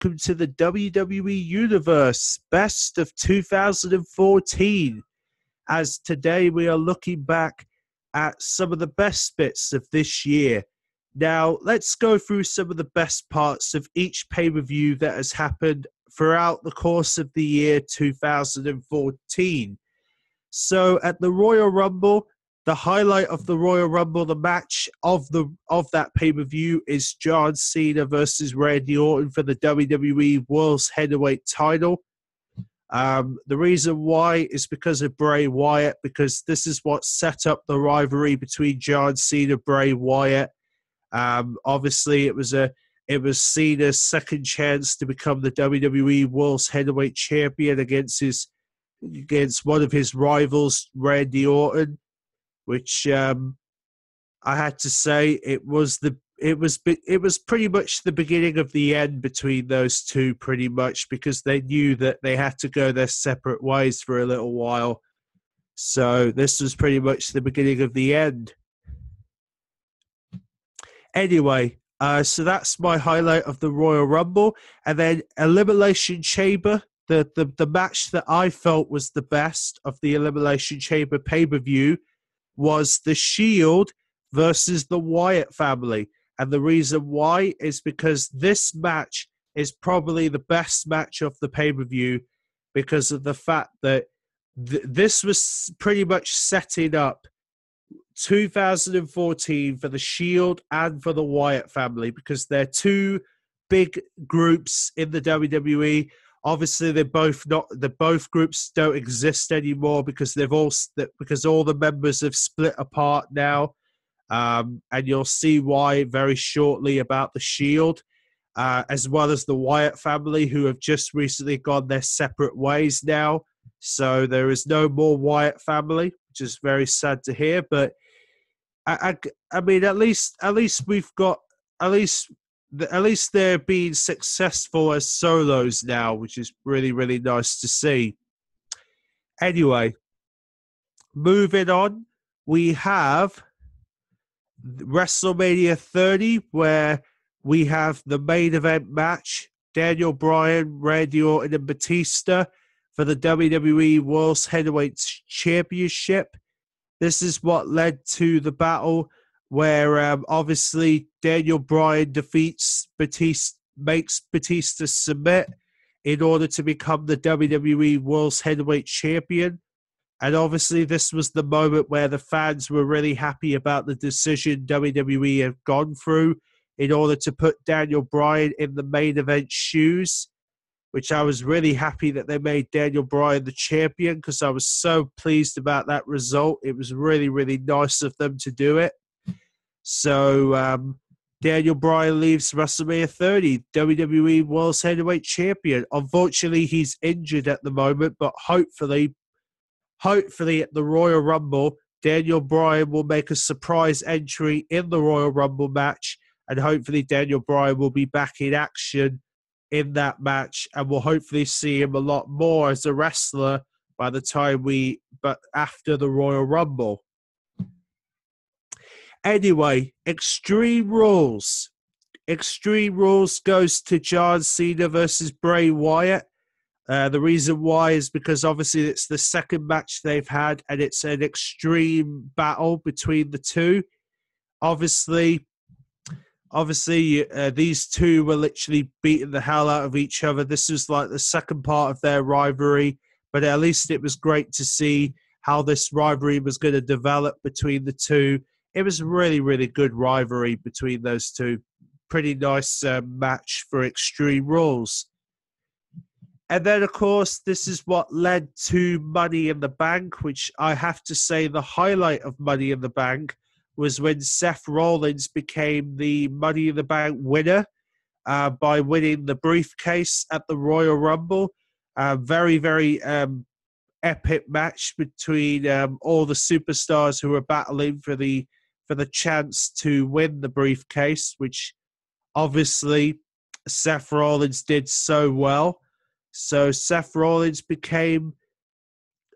welcome to the WWE Universe Best of 2014. As today we are looking back at some of the best bits of this year. Now, let's go through some of the best parts of each pay-per-view that has happened throughout the course of the year 2014. So, at the Royal Rumble, the highlight of the Royal Rumble, the match of that pay-per-view is John Cena versus Randy Orton for the WWE World's Heavyweight title. The reason why is because of Bray Wyatt, because this is what set up the rivalry between John Cena and Bray Wyatt. Obviously, it was Cena's second chance to become the WWE World's Heavyweight Champion against one of his rivals, Randy Orton, which I had to say it was pretty much the beginning of the end between those two, pretty much, because they knew that they had to go their separate ways for a little while. So this was pretty much the beginning of the end. Anyway, so that's my highlight of the Royal Rumble. And then Elimination Chamber, the match that I felt was the best of the Elimination Chamber pay-per-view was The Shield versus the Wyatt family. And the reason why is because this match is probably the best match of the pay-per-view because of the fact that this was pretty much setting up 2014 for the Shield and for the Wyatt family, because they're two big groups in the WWE. Obviously, both groups don't exist anymore because all the members have split apart now, and you'll see why very shortly about the Shield, as well as the Wyatt family, who have just recently gone their separate ways now. So there is no more Wyatt family, which is very sad to hear. But I mean, at least they're being successful as solos now, which is really, really nice to see. Anyway, moving on, we have WrestleMania 30, where we have the main event match, Daniel Bryan, Randy Orton, and Batista for the WWE World's Heavyweight Championship. This is what led to the battle where obviously Daniel Bryan defeats Batista, makes Batista submit in order to become the WWE World's Heavyweight Champion. And obviously this was the moment where the fans were really happy about the decision WWE have gone through in order to put Daniel Bryan in the main event shoes, which I was really happy that they made Daniel Bryan the champion because I was so pleased about that result. It was really, really nice of them to do it. So Daniel Bryan leaves WrestleMania 30, WWE World's Heavyweight Champion. Unfortunately, he's injured at the moment, but hopefully at the Royal Rumble, Daniel Bryan will make a surprise entry in the Royal Rumble match, and hopefully Daniel Bryan will be back in action in that match, and we'll hopefully see him a lot more as a wrestler after the Royal Rumble. Anyway, Extreme Rules. Extreme Rules goes to John Cena versus Bray Wyatt. The reason why is because obviously it's the second match they've had, and it's an extreme battle between the two. Obviously, these two were literally beating the hell out of each other. This was like the second part of their rivalry, but at least it was great to see how this rivalry was going to develop between the two. It was a really, really good rivalry between those two. Pretty nice match for Extreme Rules. And then, of course, this is what led to Money in the Bank, which I have to say the highlight of Money in the Bank was when Seth Rollins became the Money in the Bank winner by winning the briefcase at the Royal Rumble. Very, very epic match between all the superstars who were battling for the chance to win the briefcase, which obviously Seth Rollins did so well. So Seth Rollins became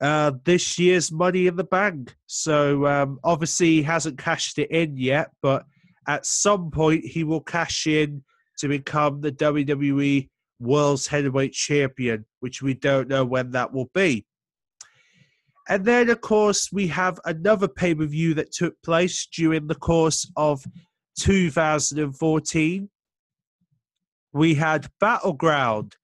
this year's Money in the Bank. So obviously he hasn't cashed it in yet, but at some point he will cash in to become the WWE World's Heavyweight Champion, which we don't know when that will be. And then, of course, we have another pay-per-view that took place during the course of 2014. We had Battleground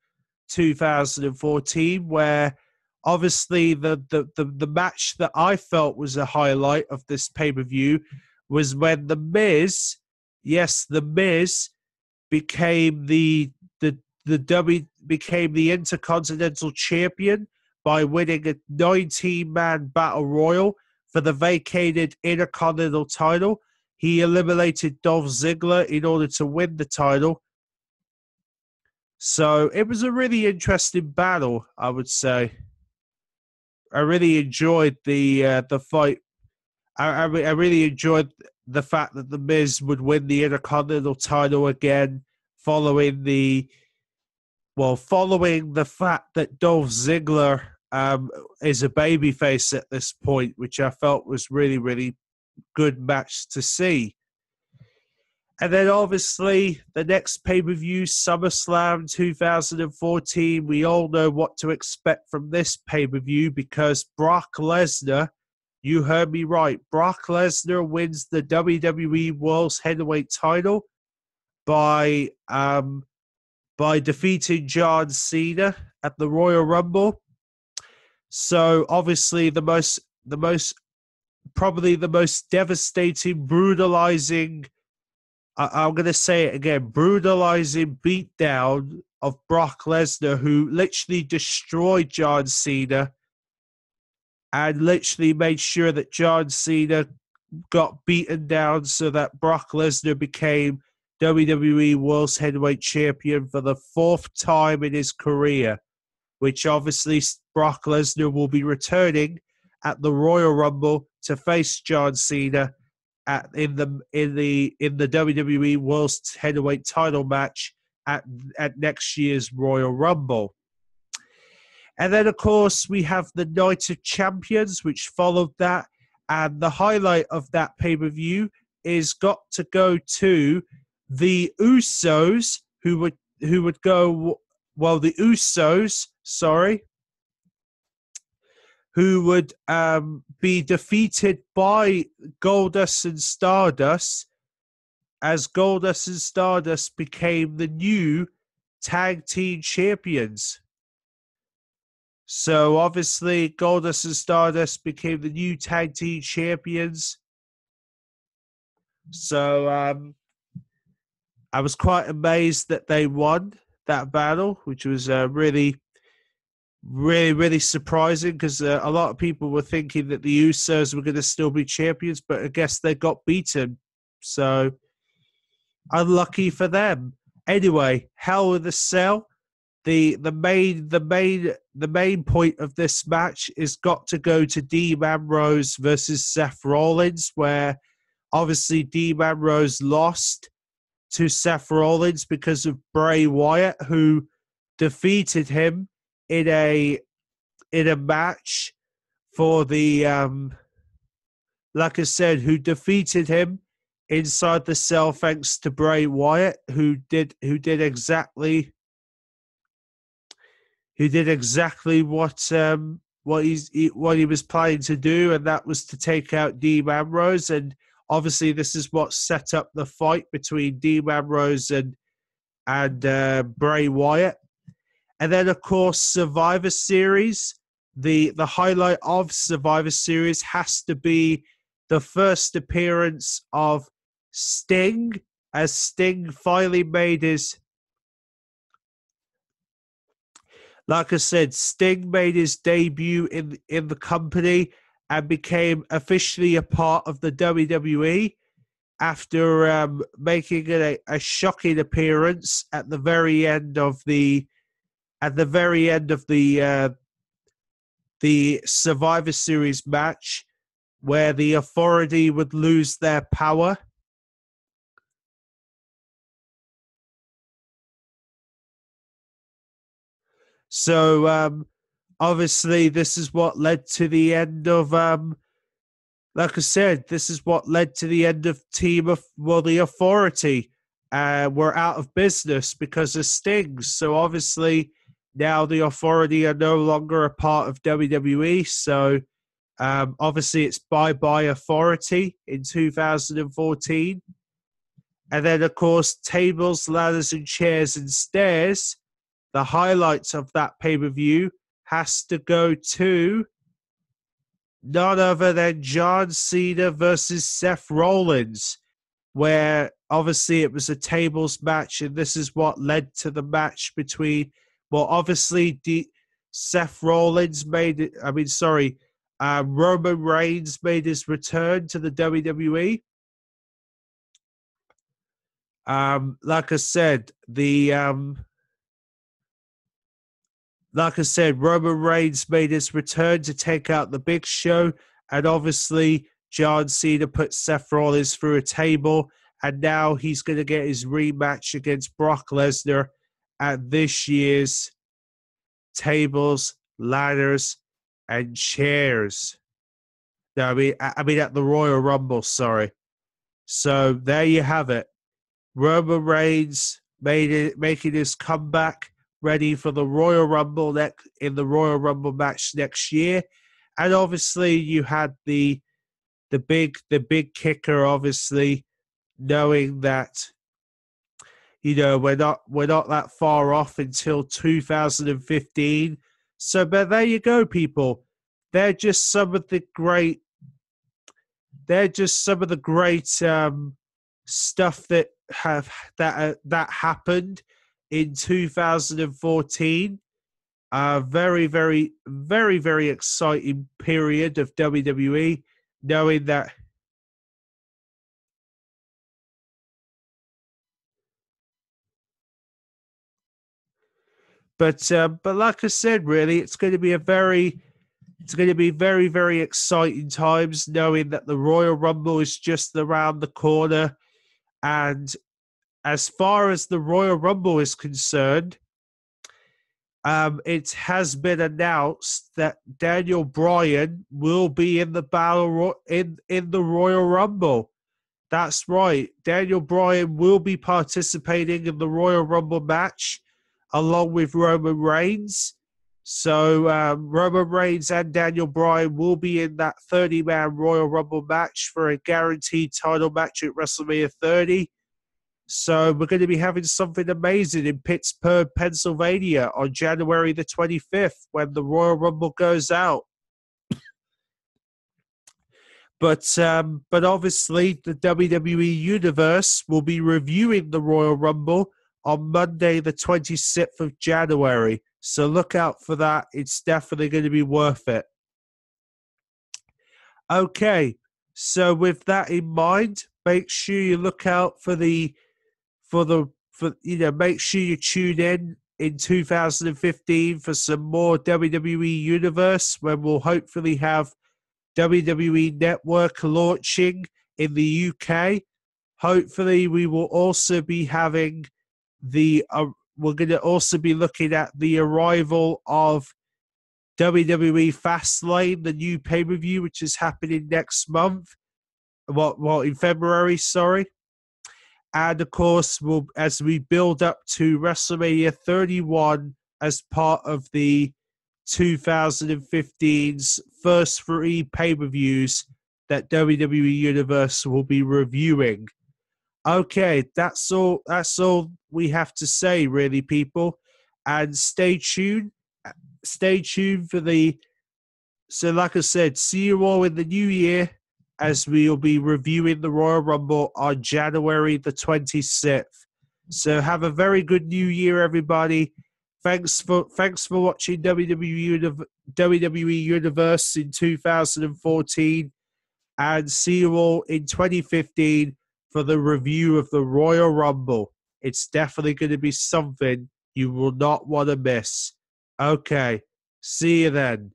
2014, where obviously the match that I felt was a highlight of this pay-per-view was when The Miz, yes, The Miz, became the Intercontinental Champion by winning a 19-man battle royal for the vacated Intercontinental title. He eliminated Dolph Ziggler in order to win the title. So it was a really interesting battle, I would say. I really enjoyed the fight. I really enjoyed the fact that The Miz would win the Intercontinental title again, following the fact that Dolph Ziggler is a babyface at this point, which I felt was really, really good match to see. And then obviously the next pay-per-view, SummerSlam 2014, we all know what to expect from this pay-per-view because Brock Lesnar, you heard me right, Brock Lesnar wins the WWE World's Heavyweight title by defeating John Cena at the Royal Rumble. So obviously probably the most devastating, brutalizing, I'm going to say it again, brutalizing beatdown of Brock Lesnar, who literally destroyed John Cena and literally made sure that John Cena got beaten down so that Brock Lesnar became WWE World's Heavyweight Champion for the 4th time in his career, which obviously Brock Lesnar will be returning at the Royal Rumble to face John Cena in the WWE World Heavyweight title match at next year's Royal Rumble. And then, of course, we have the Night of Champions, which followed that. And the highlight of that pay-per-view is got to go to the Usos, who would go, well, the Usos, sorry, who would be defeated by Goldust and Stardust, as Goldust and Stardust became the new tag team champions. So obviously Goldust and Stardust became the new tag team champions. So I was quite amazed that they won that battle, which was really surprising because a lot of people were thinking that the Usos were going to still be champions, but I guess they got beaten. So unlucky for them. Anyway, Hell in a Cell. The main point of this match is got to go to Dean Ambrose versus Seth Rollins, where obviously Dean Ambrose lost to Seth Rollins because of Bray Wyatt, who defeated him in a match for the like I said, who defeated him inside the cell thanks to Bray Wyatt, who did exactly what he was planning to do, and that was to take out Dean Ambrose. And obviously this is what set up the fight between Dean Ambrose and Bray Wyatt. And then, of course, Survivor Series. The highlight of Survivor Series has to be the first appearance of Sting, as Sting finally made his... Like I said, Sting made his debut in the company and became officially a part of the WWE after making a shocking appearance at the very end of the Survivor Series match, where the Authority would lose their power. So obviously this is what led to the end of like I said, this is what led to the end of the Authority. were out of business because of Sting. So obviously now the Authority are no longer a part of WWE. So obviously it's bye-bye Authority in 2014. And then, of course, Tables, Ladders, and Chairs and Stairs, the highlights of that pay-per-view, has to go to none other than John Cena versus Seth Rollins, where obviously it was a tables match, and this is what led to the match between, well, obviously Seth Rollins made it, Roman Reigns made his return to the WWE. Like I said, Roman Reigns made his return to take out the Big Show, and obviously John Cena put Seth Rollins through a table, and now he's going to get his rematch against Brock Lesnar at this year's Tables, Ladders, and Chairs. No, I mean at the Royal Rumble, sorry. So there you have it. Roman Reigns making his comeback, ready for the Royal Rumble in the Royal Rumble match next year. And obviously you had the big kicker, obviously, knowing that, you know, we're not that far off until 2015. So but there you go, people. They're just some of the great stuff that happened in 2014. Very, very, very, very exciting period of WWE, knowing that. But like I said, really, it's going to be very, very exciting times, knowing that the Royal Rumble is just around the corner. And as far as the Royal Rumble is concerned, it has been announced that Daniel Bryan will be in the in the Royal Rumble. That's right. Daniel Bryan will be participating in the Royal Rumble match along with Roman Reigns. So Roman Reigns and Daniel Bryan will be in that 30-man Royal Rumble match for a guaranteed title match at WrestleMania 30. So we're going to be having something amazing in Pittsburgh, Pennsylvania on January the 25th when the Royal Rumble goes out. But obviously the WWE Universe will be reviewing the Royal Rumble on Monday the 26th of January. So look out for that. It's definitely going to be worth it. Okay, so with that in mind, make sure you look out for make sure you tune in 2015 for some more WWE Universe, when we'll hopefully have WWE Network launching in the UK. Hopefully, we will also be having we're going to also be looking at the arrival of WWE Fastlane, the new pay-per-view, which is happening next month. In February, sorry. And of course, as we build up to WrestleMania 31 as part of the 2015's first 3 pay-per-views that WWE Universe will be reviewing. Okay, that's all we have to say, really, people. And stay tuned for so like I said, see you all in the new year, as we'll be reviewing the Royal Rumble on January the 26th. So have a very good new year, everybody. Thanks for watching WWE Universe in 2014, and see you all in 2015 for the review of the Royal Rumble. It's definitely going to be something you will not want to miss. Okay, see you then.